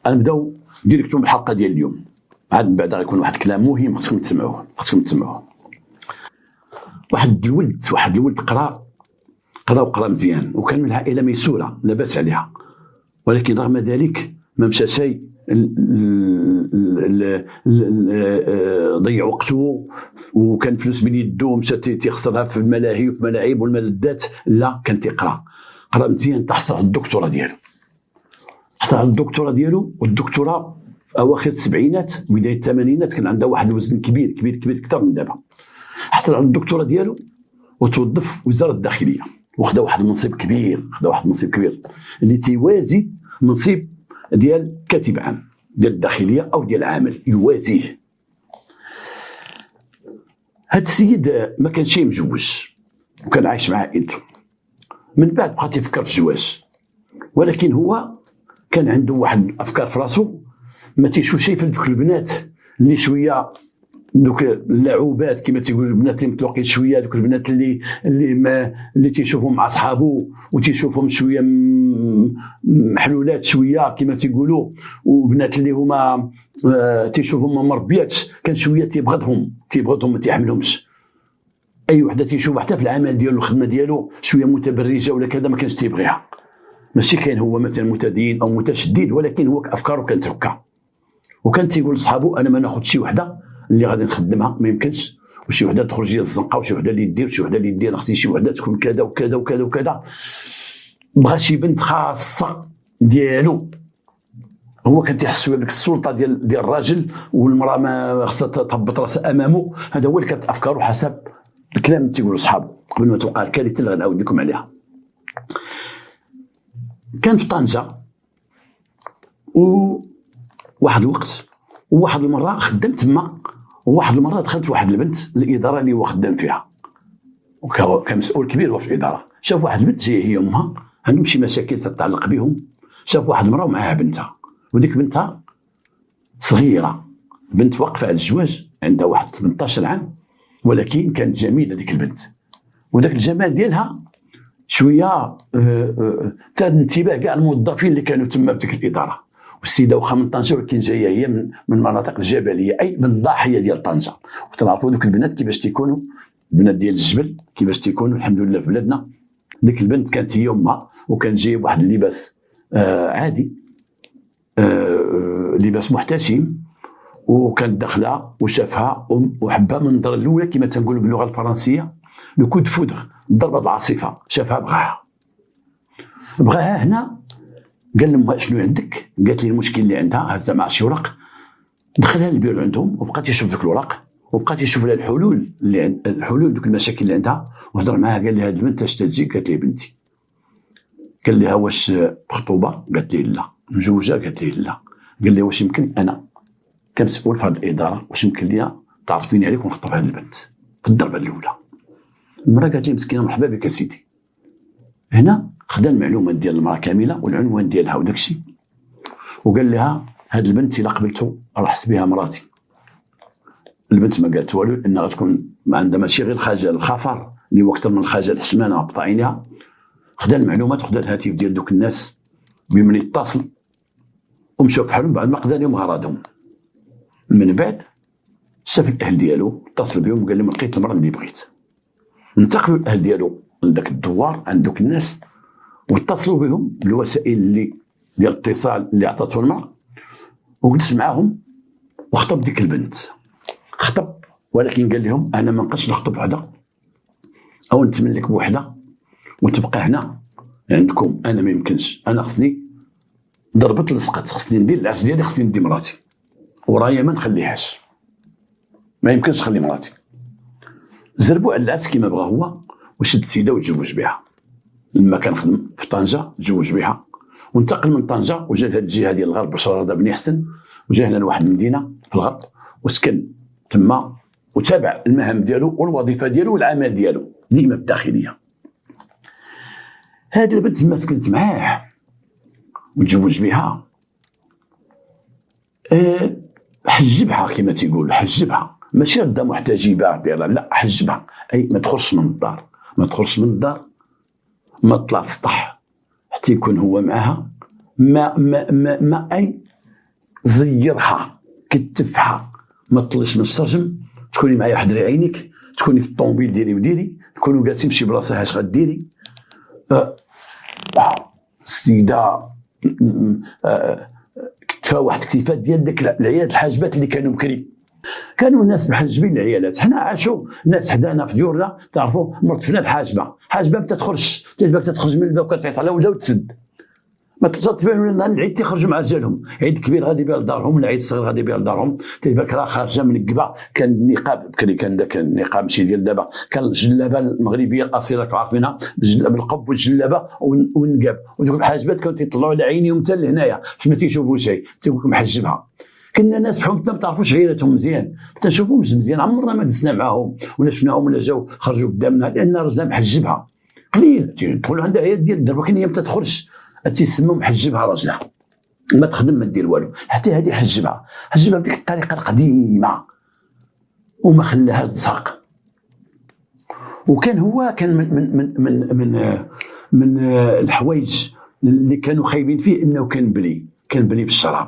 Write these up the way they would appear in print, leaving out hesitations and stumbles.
غنبداو ديريكتوم بالحلقه ديال اليوم. عاد من بعد غيكون واحد الكلام مهم خصكم تسمعوه. واحد الولد قرا مزيان، وكان من عائله ميسوره لا باس عليها، ولكن رغم ذلك ما مشى شيء، ضيع وقته وكان فلوس من يدو مشى تيخسرها في الملاهي وفي الملاعب والملذات. لا، كان تيقرا مزيان، تحصل على الدكتوراه ديالو. والدكتوراه في اواخر السبعينات بدايه الثمانينات كان عندها واحد الوزن كبير اكثر من دابا. حصل على الدكتوراه ديالو وتوظف في وزاره الداخليه، وخدا واحد المنصب كبير اللي تيوازي منصب ديال كاتب عام ديال الداخليه او ديال عامل، يوازيه. هاد السيد ما كانش مجوج وكان عايش مع عائلته. من بعد بقى تيفكر في الزواج، ولكن هو كان عنده واحد الافكار في راسو، ما تيشوف شي في دوك البنات اللي شويه دوك اللعوبات كما تيقولوا، البنات اللي مطلقين شويه، دوك البنات اللي تيشوفهم مع صحابو وتيشوفهم شويه محلولات شويه كما تيقولوا، وبنات اللي هما تيشوفهم ما مربياتش، كان شويه تيبغضهم ما تيحملهمش. اي وحده تيشوف حتى في العمل ديالو الخدمه ديالو شويه متبرجه ولا كذا ما كانش تيبغيها. ماشي كاين هو مثلا متدين او متشدد، ولكن هو افكاره كانت هكا، وكان تيقول لصحابو انا ما ناخذ شي وحده اللي غادي نخدمها ما يمكنش، وشي وحده تخرج لي الزنقه، وشي وحده اللي دير، وشي وحده اللي دير، خصني شي وحده تكون كذا وكذا وكذا وكذا. بغى شي بنت خاصه ديالو. هو كان تيحس بديك السلطه ديال الراجل، والمراه ما خصها تهبط راسها امامه. هذا هو اللي كانت افكاره حسب الكلام اللي تيقولوا صحابو قبل ما توقع الكارثه اللي غنعاود لكم عليها. كان في طنجه وواحد الوقت، وواحد المره خدام تما، وواحد المره دخلت واحد البنت الاداره اللي هو خدام فيها، وكان مسؤول كبير هو في الاداره. شاف واحد البنت جايه هي امها عندهم شي مشاكل تتعلق بهم، شاف واحد المراه ومعها بنتها، وديك بنتها صغيره، بنت واقفه على الزواج، عندها واحد 18 عام، ولكن كانت جميله ديك البنت، وداك الجمال ديالها شويه تاد انتباه كاع الموظفين اللي كانوا تما في ديك الاداره. والسيده واخا من طنجه ولكن جايه هي من المناطق الجبليه، اي من الضاحيه ديال طنجه. وتنعرفوا دوك البنات كيفاش تيكونوا، البنات ديال الجبل كيفاش تيكونوا الحمد لله في بلادنا. ديك البنت كانت هي امها، وكان جاي بواحد اللباس عادي، لباس محتشم، وكانت داخله وشافها وحبها من النظره الاولى كما تنقولوا باللغه الفرنسيه لو كود فودغ، ضربه العاصفه. شافها بغاها هنا، قال لها شنو عندك؟ قالت لي المشكل اللي عندها، هزها مع شي ورق، دخلها للبيرو عندهم وبقات يشوف فيك الورق، وبقات يشوف لها الحلول دوك المشاكل اللي عندها، وهضر معاها. قال لي هاد البنت اش تجي؟ قالت لي بنتي. قال لها واش مخطوبه؟ قالت لي لا. مزوجه؟ قالت لي لا. قال لي واش يمكن انا كمسؤول في هذه الاداره واش يمكن لي تعرفيني عليك ونخطب هاد البنت في الضربه الاولى؟ المراه قالت لي مسكينه مرحبا بك يا سيدي. هنا خدا المعلومات ديال المراه كامله والعنوان ديالها وداك الشيء، وقال لها هاد البنت الا قبلتو راح حسبيها مراتي. البنت ما قالت والو، لان غتكون عندها ماشي غير الخجل، الخفر اللي هو اكثر من الخجل، الحشمانه هبط عينيها. خدا المعلومات وخدا الهاتف ديال دوك الناس بمن يتصل، ومشاو في حالهم. بعد ما قضى لهم غراضهم، من بعد شاف الاهل ديالو، اتصل بهم وقال لهم لقيت المراه اللي بغيت. انتقلوا الاهل ديالو لذاك الدوار عند دوك الناس، واتصلوا بهم بالوسائل اللي ديال الاتصال اللي عطاتو المراه، وجلس معاهم وخطب ديك البنت. خطب، ولكن قال لهم انا ما نبقاش نخطب وحده او نتملك بوحده وتبقى هنا عندكم، انا ما يمكنش. انا خصني ضربت لصقت، خصني ندير العرس ديالي، خصني ندي مراتي، ورايا ما نخليهاش، ما يمكنش نخلي مراتي. زربوا على العرس كما بغا هو، وشد السيده وتزوج بها. لما كان خدم في طنجه تزوج بها، وانتقل من طنجه وجا لهاد الجهه ديال الغرب بشار رضا بن حسن، وجا هنا لواحد المدينه في الغرب وسكن تما، وتابع المهام ديالو والوظيفه ديالو والعمل ديالو ديما في الداخليه. هاد البنت ما سكنت معاه وتزوج بها، حجبها كما تيقول، حجبها، ماشي ردا محتجبه ديالها، لا حجبها، اي ما تخرجش من الدار، ما تطلع السطح حتى يكون هو معها، ما اي زيرها كتفها، ما تطلش من السرجم، تكوني معايا حضري عينيك، تكوني في الطوموبيل ديري وديري، نكونوا جالسين في شي بلاصه اش غديري. السيده كتفها واحد الكتيفات ديال داك العيالات الحاجبات اللي كانوا بكري، كانوا الناس محجبين العيالات. حنا عاشوا ناس حدانا في ديورنا تعرفوا مرت فينا الحاجبه، حاجبه ما تخرجش، تخرج من الباب كتعيط على ولدها وتسد، ما تبان لنا العيد تيخرجوا مع رجالهم، عيد كبير غادي بها لدارهم ولا عيد صغير غادي بها لدارهم، تيبان راه خارجه من القبه. كان النقاب بكري، كان داك النقاب ماشي ديال دابا، كان الجلابه المغربيه الاصيله عارفينها، بالجلابه القب والجلابه والنقاب، ودوك الحاجبات كانوا تيطلعوا على عينيهم حتى لهنايا باش ما تيشوفوا شيء، تيقول لك محجبها. كنا ناس في حومتنا ما تعرفوش غيرتهم مزيان، ما تنشوفوهمش مزيان، عمرنا ما جلسنا معاهم ولا شفناهم ولا جاو خرجوا قدامنا، لان راجلها محجبها قليل. تدخلوا عندها عيال ديال الدرب، ولكن هي ما تدخلش، تيسموا محجبها راجلها، ما تخدم ما دير والو. حتى هذه حجبها بديك الطريقه القديمه وما خلاها تساق. وكان هو كان من الحوايج اللي كانوا خايبين فيه انه كان بلي بالشراب،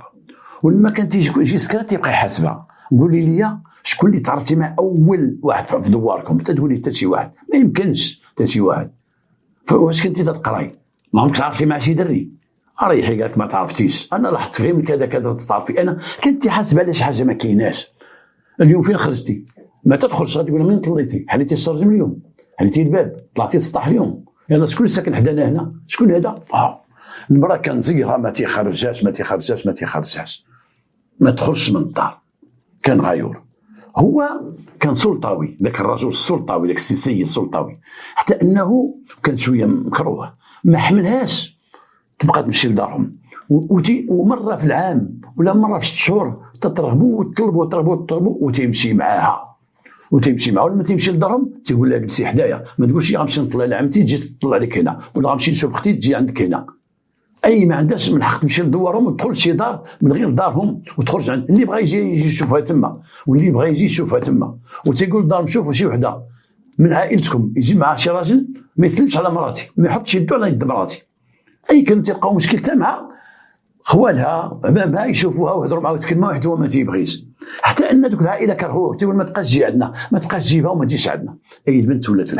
ولما كان تيجي سكرات تيبقى يحاسبها. قولي لي شكون اللي تعرفتي مع اول واحد في دواركم؟ تقولي حتى شي واحد، ما يمكنش حتى شي واحد. فواش كنتي تقراي ما عمرك تعرفتي مع شي دري؟ ريحي قالك ما تعرفتيش، انا لاحظت غير من كذا كذا تعرفي. انا كنت حاسب على شي حاجه ما كايناش. اليوم فين خرجتي؟ ما تدخلش، غادي تقول منين طليتي؟ حليتي السرجم اليوم، حليتي الباب، طلعتي السطح اليوم، يلا شكون اللي ساكن حدانا هنا؟ شكون هذا؟ المراه كان زيرها ما تيخرجهاش ما تخرجش من الدار، كان غيور. هو كان سلطوي، ذاك الرجل السلطوي، ذاك السيسي السلطوي، حتى انه كان شويه مكروه، ما حملهاش تبقى تمشي لدارهم، ومره في العام ولا مره في 6 شهور تطربوا وتطلبوا وتمشي معاها ولما تمشي لدارهم تيقول لها جلسي حدايا، ما تقولش غنمشي نطلع لعمتي تجي تطلع لك هنا، ولا غنمشي نشوف اختي تجي عندك هنا. اي ما عندهاش من حق تمشي لدوارهم وتدخل شي دار من غير دارهم وتخرج عند اللي بغى يجي يشوفها تما، واللي بغى يجي يشوفها تما. وتيقول دار نشوفوا شي وحده من عائلتكم يجي معها شي راجل ما يسلمش على مراتي، ما يحطش يدو على يد مراتي. اي كانوا تلقاو مشكل مع خوالها امامها يشوفوها ويهضروا معها ويتكلموا، واحد هو ما تيبغيش. حتى ان دوك العائله كرهوه، تيقول ما تبقاش تجي عندنا، ما تبقاش تجيبها وما تجيش عندنا. اي البنت ولات في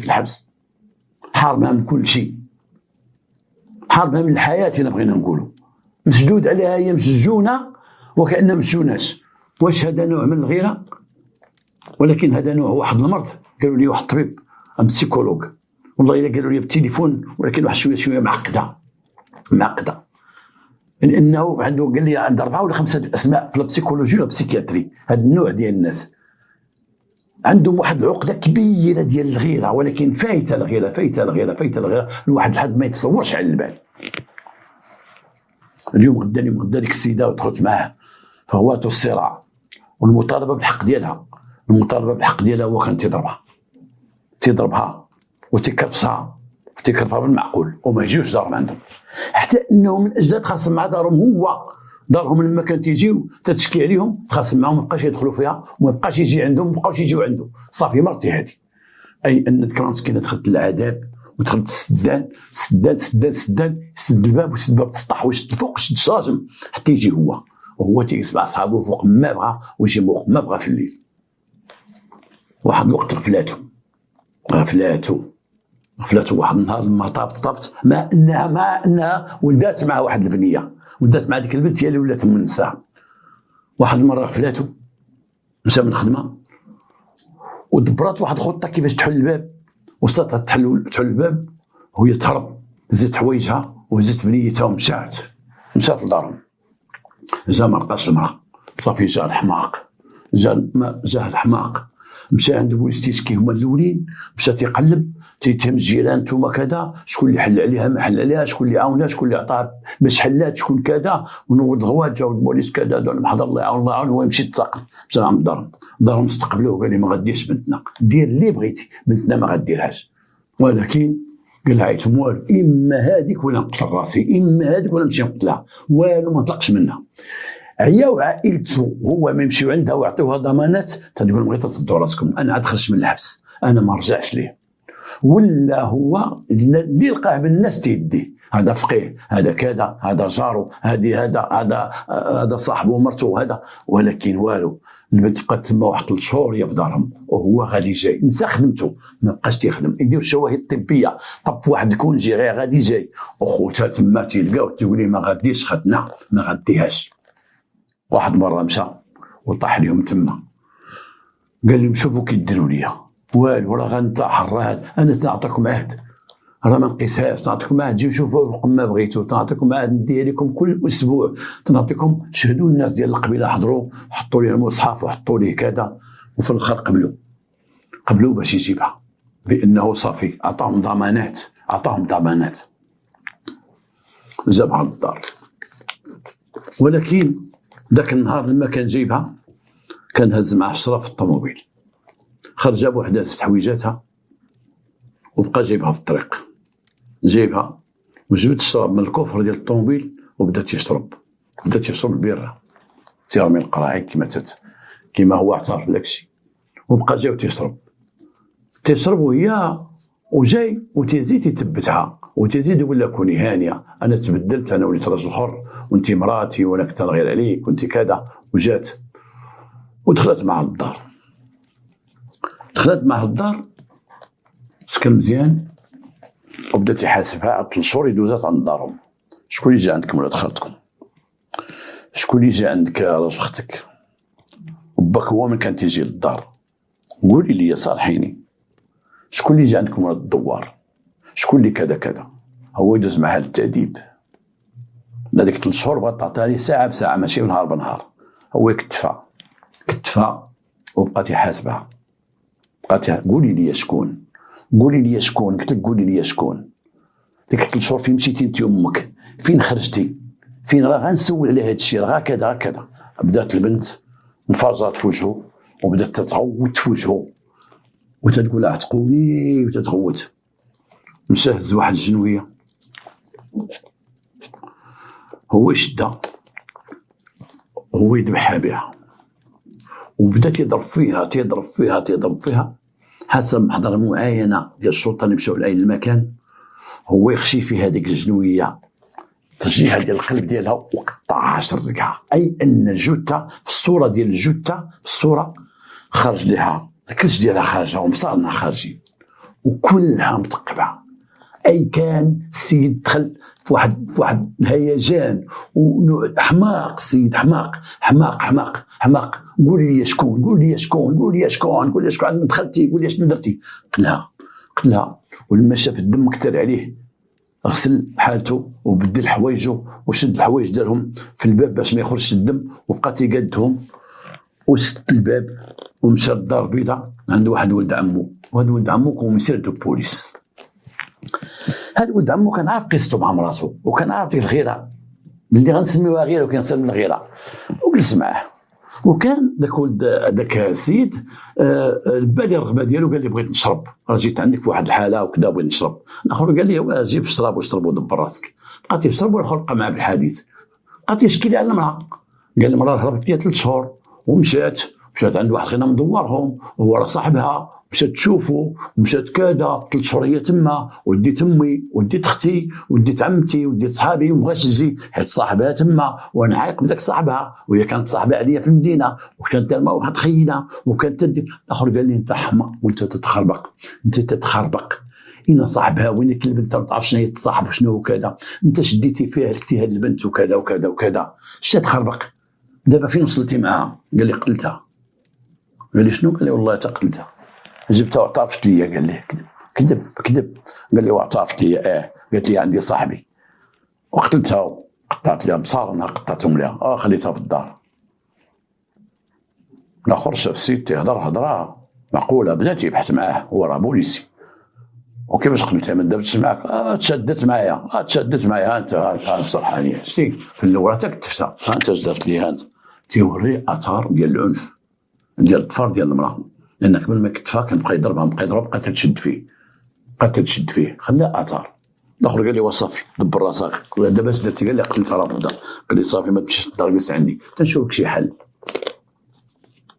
الحبس حارمها من كل شيء، حارمها من الحياه. الا بغينا نقولوا مسدود عليها، هي مسجونه وكانها مسجوناش. واش هذا نوع من الغيره؟ ولكن هذا نوع واحد المرض. قالوا لي واحد الطبيب بسيكولوج، والله الا قالوا لي بالتليفون، ولكن واحد شويه معقده لانه عنده، قال لي عنده 4 ولا 5 اسماء في البسيكولوجي ولا البسيكياتري. هذا النوع ديال الناس عندهم واحد العقده كبيره ديال الغيره، ولكن فايته الغيره الواحد لحد ما يتصورش على البال. اليوم غدا ديك السيده ودخلت معاه فهوات الصراع والمطالبه بالحق ديالها. هو كان تيضربها وتيكرفسها بالمعقول وما يجيوش دارهم عندهم، حتى انه من اجل تخاصم مع دارهم لما كان تيجيو تتشكي عليهم، تخاصم معهم، ما بقاش يدخلوا فيها وما بقاش يجي عندهم، ما بقاوش يجيو عنده. صافي مرتي هذه. اي ان ذكرى مسكينه دخلت للعذاب ودخلت السدان، يسد الباب ويسد باب السطح ويشد الفوق ويشد الشراجم حتى يجي هو، وهو تيسمع صحابه فوق ما بغى ويجي فوق ما بغى في الليل. واحد الوقت غفلاتو واحد النهار لما طابت ما انها ولدات مع واحد البنيه، ولدات مع ديك البنت هي اللي ولات من النساء. واحد المره غفلاتو مشى من الخدمه ودبرات واحد الخطه كيفاش تحل الباب، وصلت تحل الباب وهي تهرب، هزت حوايجها وهزت بنيتها ومشات لدارهم. جا ما لقاش المراه، صافي جا الحماق مشى عند البوليس تيشكي، هما الاولين مشى تيقلب تيتهم الجيران نتوما كذا، شكون اللي حل عليها ما حل عليها، شكون اللي عاونها، شكون اللي عطاها باش حلات، شكون كذا، ونوض الغوات جاو البوليس كذا، دار المحضر الله يعاون. هو يمشي يتساقط، مشى لعند دارهم استقبلوه وقال لي ما غديرش بنتنا، دير اللي بغيتي، بنتنا ما غديرهاش. ولكن قال لها عيطهم والو، اما هذيك ولا نقتل راسي، اما هذيك ولا نمشي نقتلها، والو ما نطلقش منها. عياو عائلته هو ما يمشيو عندها ويعطيوها ضمانات، تقول بغيت تصدوا راسكم، انا عاد خرجت من الحبس، انا ما رجعش ليه. ولا هو اللي لقاه بالناس تيديه، هذا فقيه، هذا كذا، هذا جارو، هذا صاحبه ومرته، هذا. ولكن والو، البنت بقات تما واحد 3 شهور هي في دارهم وهو غادي جاي، نسى خدمته، ما بقاش تيخدم، يدير الشواهد الطبيه، طب في واحد الكونجي غير غادي جاي، وخوتها تما تيلقاو تقول لي ما غاديش خدنا، ما غاديهاش. واحد مره مشى وطاح لهم تما، قال لهم شوفوا كي ديروا ليا، والو راه غنتحر، انا نعطيكم عهد، راه ما نقيسهاش، نعطيكم عهد تجيو شوفوا فوق ما بغيتو، نعطيكم عهد نديها لكم كل اسبوع، نعطيكم شهدوا الناس ديال القبيله حضروا حطوا ليه المصحف وحطوا ليه كذا، وفي الاخر قبلوا باش يجيبها، بانه صافي عطاهم ضمانات جابها للدار. ولكن ذاك النهار لما كان جايبها كان هز معاه الشرف في الطوموبيل، خرج بوحدها دازت حويجاتها وبقى جايبها في الطريق، جايبها وجبد الشراب من الكفر ديال الطوموبيل وبدات يشرب البيره، تيرمي القراعي كيما هو اعترف بداكشي، وبقى جاي تيشرب وهي وجاي وتزيد يثبتها وتزيد يقول لها كوني هانيه، انا تبدلت، انا وليت راجل حر وانت مراتي وانا كنت نغير عليك وانت كذا. وجات ودخلت معها للدار، سكن مزيان وبدات يحاسبها على 3 شهور يدوزات عند دارهم. شكون اللي جا عندكم ولاد خالتكم؟ شكون اللي جا عندك راجل اختك؟ وباك هو من كان تيجي للدار؟ قولي لي صالحيني، شكون اللي جا عندكم ولاد الدوار؟ شكون اللي كذا؟ هو يدوز معها للتأديب. هذيك 3 شهور بغات تعطيها ليه ساعه بساعه ماشي نهار بنهار. هو كتفها وبقات يحاسبها، قولي لي شكون، قلت لك قولي لي شكون. ديك 3 شهور فين مشيتي انت وامك؟ فين خرجتي؟ فين؟ راه غنسول على هذا الشيء، راه كذا. بدات البنت انفجرت في وجهه وبدات تتغوت في وجهه وتتقول اعتقوني وتتغوت. مشى هز واحد الجنويه، هو يشدها، هو يذبحها بها، وبدا تيضرب فيها حسب محضر معاينه ديال الشرطه اللي مشاو لعين المكان. هو يخشي في هذيك الجنويه في الجهه ديال القلب ديالها وقطعها 10 ركعه، اي ان الجثه في الصوره ديال الجثه في الصوره خرج لها الكلش ديالها خارجه ومصارنا خارجين وكلها متقبعه. اي كان السيد دخل في واحد الهيجان وحماق، السيد حماق. قول لي شكون عندما دخلتي، قول لي شنو درتي؟ قتلها. ولما شاف الدم كثر عليه غسل حالته وبدل حوايجه وشد الحوايج دارهم في الباب باش ما يخرجش الدم، وبقى تيقادهم وسد الباب ومشى للدار البيضاء عند واحد ولد عمو. وهذا ولد عمو كان مسير دو بوليس. هذا ولد عمو كان عارف قصته مع مراسو وكان عارف ديك الغيره اللي غنسميوها غيره وكنسمي الغيره، وجلس معاه. وكان داك السيد بالي الرغبه ديالو، قال لي بغيت نشرب، راه جيت عندك في واحد الحاله وكذا بغيت نشرب. الاخر قال لي جيب الشراب واشرب ودبر راسك. بقى تيشرب والاخر بقى معاه بالحديث، بقى تيشكي لي على المراه. قال المراه هربت ليا 3 شهور ومشات عند واحد خينا مدورهم وهو راه صاحبها، مشات تشوفو ومشات كذا 3 شهور هي تما، وديت امي وديت اختي وديت عمتي وديت صحابي ومبغاش تجي حيت صاحبها تما وانا عايق بداك صاحبها وهي كانت صاحبه عليا في المدينه وكانت دار واحد خينا وكانت تدير. الاخر قال لي انت حمق وانت تتخربق، اين صاحبها وين كل بنت ما تعرف شنو هي تصاحب وشنو وكذا، انت شديتي فيها هلكتي هاد البنت وكذا شتا تخربق. دابا فين وصلتي معاها؟ قال لي قتلتها. قال لي شنو؟ قال لي والله قتلتها، جبتها واعترفت لي. قال لي كذب. قال لي واعترفت لي قالت لي عندي صاحبي وقتلتها وقطعت لها بصارنا، قطعتهم لها خليتها في الدار. الاخر شاف السيد تيهضر هضره معقوله، بدا تيبحث معاه، هو راه بوليسي. وكيفاش قتلتها؟ ما دابتش معاك؟ تشدت معايا انت صرحانيه شتي في الاول حتى كتفتها، انت اش درت لي؟ انت تيوري اثار ديال العنف ديال الظفر ديال المراه، لان قبل ما كتفها كان بقى يضربها بقى تشد فيه خلاه اثار. الاخر قال لي وصافي دبر راسك، دابا اش درتي؟ قال لي قتلتها رافضه. قال لي صافي ما تمشيش للدار، جلس عندي تنشوفك شي حل.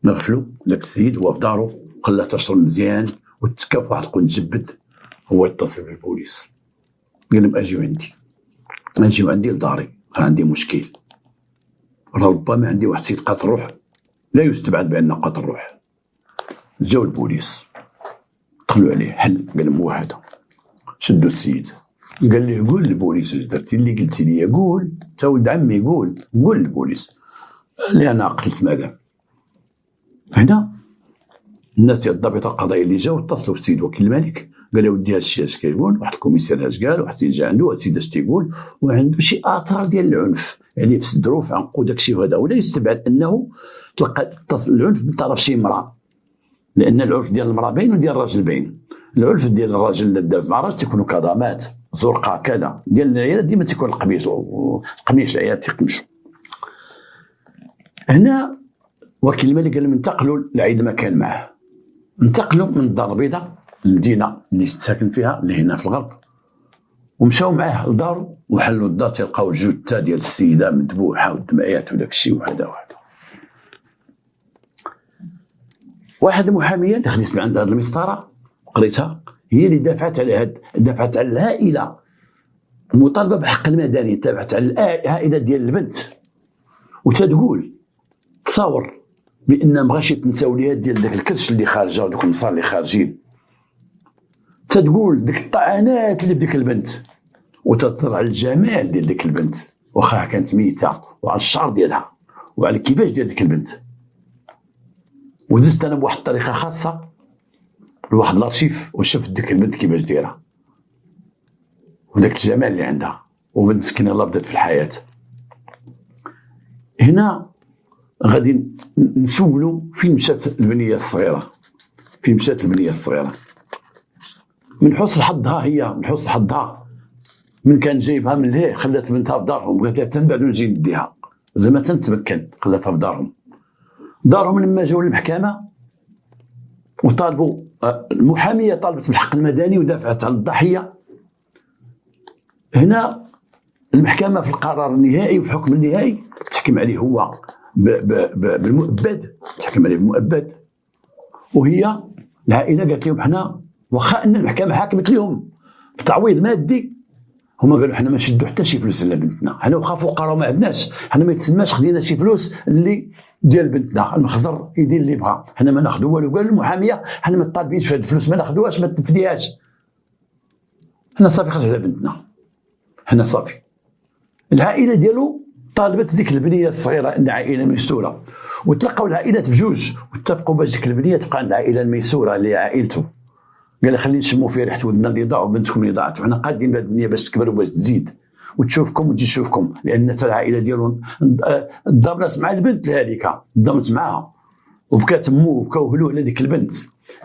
نغفلو داك السيد هو في دارو وخلاه تشرب مزيان وتكا في واحد القنت جبد. هو يتصل بالبوليس قال لهم اجيو عندي. نجيو عندي لداري، راه عندي مشكل، ربما عندي واحد السيد قاتل الروح، لا يستبعد بأنه قاتل الروح. جاو البوليس دخلوا عليه، حل، قال لهم هو هذا. شدوا السيد، قال ليه قول للبوليس اش درتي اللي قلتي لي، قول تا ولد عمي، قول للبوليس. قال لي انا قتلت مدام. هنا الناس ديال الضابطه القضائيه اللي جاو اتصلوا بالسيد وكيل الملك، قال له ودي هادشي اش كيقول، واحد الكوميسير اش قال، واحد السيد جا عنده، واحد السيد اش تيقول، وعنده شي اثار ديال العنف يعني في صدرو في عنقو داكشي، وهذا ولا يستبعد انه تلقى العنف من طرف شي امراه، لان العنف ديال المراه باين وديال الراجل باين. العنف ديال الراجل اللي داز مع الراجل تيكونوا كظامات زرقاء كذا، ديال العيالات ديما تيكون القميش العيالات تيقمشوا. هنا وكيل الملك قال لهم انتقلوا لعيد المكان معه، انتقلوا من الدار البيضاء المدينه اللي ساكن فيها اللي هنا في الغرب، ومشاو معاه لدارو وحلوا الدار، تلقاو الجثه ديال السيده مذبوحه والدمعيات وداك الشيء وهذا وهذا. واحد المحاميه اللي خديت من عند هذه المسطره قريتها، هي اللي دافعت على العائله المطالبه بحق المدني، دافعت على العائله ديال البنت، وتتقول تصور بان ما بغاش يتنساو ليها ديال داك الكرش اللي خارجه ودوك المصار اللي خارجين، تتقول ديك الطعنات اللي بديك البنت، وتطر على الجمال ديال ديك البنت واخا كانت ميته، وعلى الشعر ديالها وعلى كيفاش ديال ديك البنت. ودزت انا بواحد الطريقه خاصه لواحد الارشيف وشفت ديك البنت كيفاش دايره وداك الجمال اللي عندها، وبنت مسكينه الله بدات في الحياه. هنا غادي نسولوا فين مشات البنيه الصغيره، فين مشات البنيه الصغيره. من حسن حظها هي، من حسن حظها من كان جايبها من لهيه خلات بنتها في دارهم، قالت لها تنبعد ونجي نديها زعما تنتمكن، خلاتها في دارهم لما جاو للمحكمه وطالبوا المحاميه طالبت بالحق المدني ودافعت على الضحيه. هنا المحكمه في القرار النهائي وفي الحكم النهائي تحكم عليه هو بالمؤبد، تحكم عليه بالمؤبد. وهي العائله قالت لهم حنا واخا ان المحكمه حاكمت لهم بتعويض مادي، هما قالوا حنا ما نشدوا حتى شي فلوس على بنتنا، حنا واخا فقراء ما عندناش، حنا ما يتسماش خدينا شي فلوس اللي ديال بنتنا، المخزر يدير اللي بغا، حنا ما ناخذوا والو. قال المحاميه حنا ما طالبينش في هذه الفلوس، ما ناخذوهاش، ما تنفديهاش، حنا صافي خرج على بنتنا، حنا صافي. العائله ديالو طالبت ديك البنيه الصغيره ان عائله ميسوره، وتلقاو العائلات بجوج واتفقوا باش ديك البنيه تبقى عند العائله الميسوره اللي عائلته. قال خلينا نشموا فيها ريحه ولدنا اللي ضاع وبنتكم اللي ضاعت، وحنا قادين بهذه البنيه باش تكبر وباش تزيد وتشوفكم وتجي تشوفكم، لان حتى العائله ديالو ضربت مع البنت الهالكه، ضمت معاها وبكات مو وبكاو هلو على ديك البنت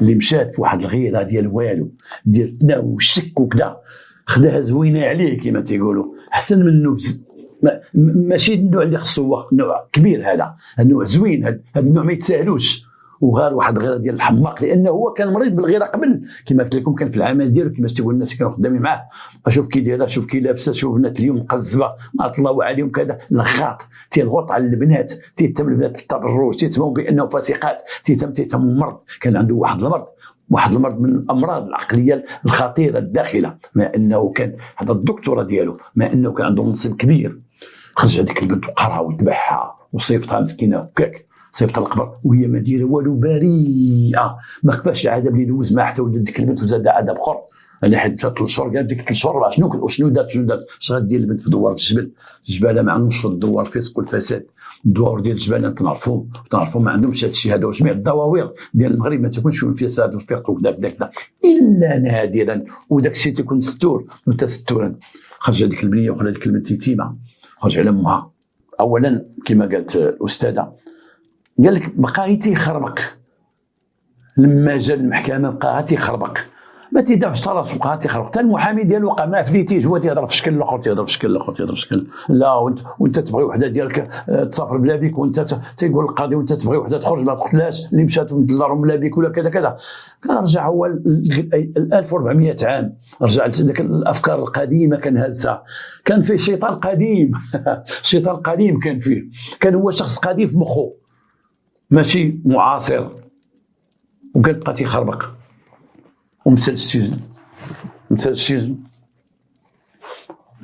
اللي مشات في واحد الغيره ديال والو، ديال تناو والشك وكذا، خداها زوينه عليه كما تيقولوا، احسن من النفس. ماشي النوع اللي خصو نوع كبير، هذا النوع زوين، هذا النوع ما يتساهلوش، وغار واحد الغيره ديال الحماق، لانه هو كان مريض بالغيره قبل كما قلت لكم، كان في العمل ديالو كما تيقول الناس كانوا خدامين معاه، اشوف كي دايره، شوف كي لابسه، شوف بنات اليوم مقزبه ما الله عليهم كذا، الغاط تيلغط على البنات، تيتم البنات التبرج، تيتموا بانه فاسقات، تيتم مرض، كان عنده واحد المرض من الامراض العقليه الخطيره الداخله، مع انه كان هذا الدكتوره ديالو، مع انه كان عنده منصب كبير، خرج هذيك البنت وقراها وذبحها وصيفطها مسكينه هكاك، صيفطها للقبر وهي ما دايره والو، بريئه، ما كفاش العذاب اللي دوز معها حتى ولدت ديك البنت وزاد عذاب اخر. انا حيت 3 شهور قال ديك 3 شهور شنو دارت اش غدير البنت في دوار الجبل، الجباله ما عندهمش في الدوار الفسق والفساد، الدوار ديال الجباله تنعرفوا ما عندهمش هذا الشيء هذا، وجميع الدواوير ديال المغرب ما تكونش فيهم فساد والفسق وكذا كذا الا نادرا، وداك الشيء تيكون مستور متستورا. خرج هذيك البنيه وخلى هذيك البنت يتيمه، خرج على امها. اولا كما قالت الاستاذه، قال لك بقى تيخربق لما جا المحكمه، بقى تيخربق ما تيدافعش راسو، بقى تيخربق. حتى المحامي ديالو وقع معاه في ليتيج، هو تيهضر في شكل الاخر، تيهضر في شكل لا، وانت تبغي وحده ديالك تسافر بلا بيك، وانت تيقول القاضي وانت تبغي وحده تخرج ما تقتلهاش اللي مشات من دارهم بلا بيك ولا كذا كذا. كان رجع هو 1400 عام، رجع لذاك الافكار القديمه، كان هازها، كان فيه شيطان قديم شيطان قديم كان فيه، كان هو شخص قديم في مخه ماشي معاصر، وكان بقى تيخربق ومثل السجن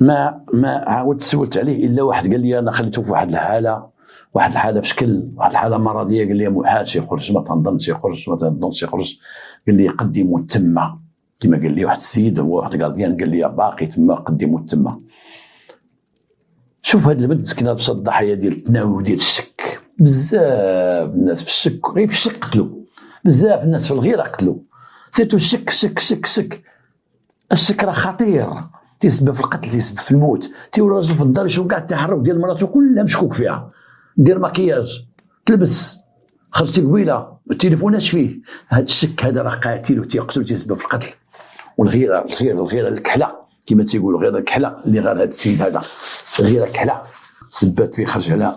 ما عاودت سولت عليه الا واحد قال لي انا خليته في واحد الحاله في شكل واحد الحاله مرضيه، قال لي محال يخرج، ما تنظنش يخرج، ما تنظنش يخرج. قال لي قدموا تما، كما قال لي واحد السيد هو واحد الكارديان، قال لي باقي تما قدموا تما. شوف هاد البنت مسكينه بصات الضحيه ديال التناوب ديال الشك. بزاف الناس في الشك، غير في الشك قتلوا، بزاف الناس في الغيره قتلوا. سيتو الشك شك شك شك. الشك راه خطير، تيسبب في القتل، تيسبب في الموت. تيولي الراجل في الدار يشوف كاع التحرك ديال مراته كلها مشكوك فيها، دير مكياج، تلبس، خرجتي قبيله، ما تليفوناش فيه. هذا الشك هذا راه قاتل وتيقتل وتيسبب في القتل. والغيره الكحله كما تيقولوا، غير الكحله اللي غير هذا السيد هذا، غير الكحله سبات فيه، خرج على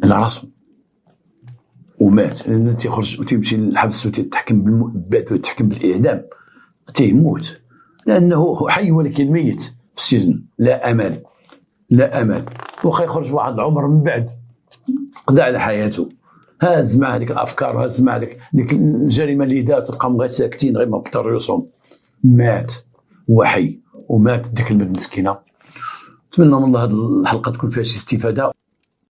راسو ومات. لان تيخرج وتيمشي للحبس وتيتحكم بالمؤبد وتحكم بالاعدام، تيموت لانه حي ولكن ميت في السجن. لا امل، لا امل. واخا يخرج واحد العمر من بعد قضى على حياته، هاز مع هذيك الافكار وهاز مع ديك الجريمه اللي دارت، وتلقاهم غير ساكتين، غير ما بطل رؤوسهم. مات وحي ومات ديك البنت مسكينه. نتمنى من الله هذه الحلقه تكون فيها شي استفاده.